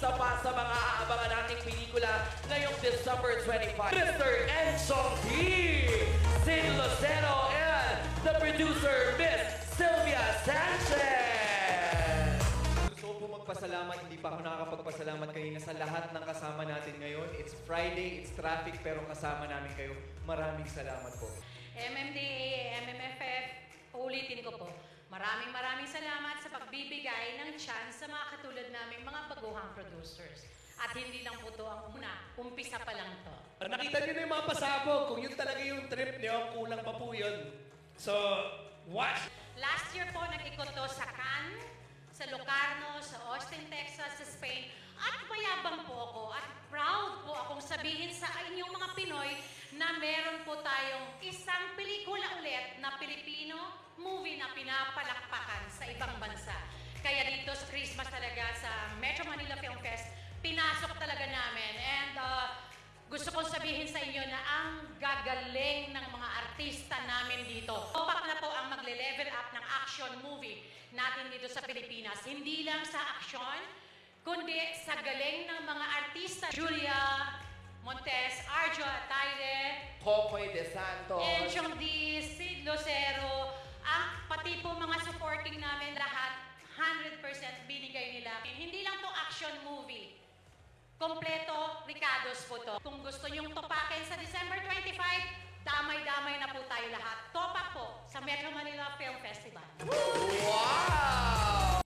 isa pa sa mga aabangan nating pelikula ngayong December 25. Mr. Enchong T, Sid Lucero, and the producer, Miss Sylvia Sanchez. Gusto ko po magpasalamat, hindi pa ako nakakapagpasalamat kanina sa lahat ng kasama natin ngayon. It's Friday, it's traffic, pero kasama namin kayo. Maraming salamat po. MMDA, MMFF, uulitin ko po. Maraming salamat sa pagbibigay ng chance sa mga katulad naming mga baguhang producers. At hindi lang po ito ang una, umpisa pa lang to. Nakita niyo na yung mga pasabog. Kung yun talaga yung trip niyo, kulang pa po yun. So, watch! Last year po, nag-ikot to sa Cannes, sa Locarno, sa Austin, Texas, sa Spain. At mayabang po ako at proud po akong sabihin sa inyong mga Pinoy na meron po tayong isang pelikula ulit na Pilipino movie na pinapalakpakan sa ibang bansa. Kaya dito sa Christmas talaga sa Metro Manila Film Fest, pinasok talaga namin. And gusto kong sabihin sa inyo na ang gagaling ng mga artista namin dito. Topak na po ang magle-level up ng action movie natin dito sa Pilipinas. Hindi lang sa action, kundi sa galing ng mga artista. Julia Montes, Arjo Ataide, Kokoy De Santos, Enchong D, Sid Lucero, pati po mga supporting namin lahat, 100% binigay nila. Hindi lang po action movie. Kompleto, Ricados po to. Kung gusto nyong topakin sa December 25, damay-damay na po tayo lahat. Topak po sa Metro Manila Film Festival. wow!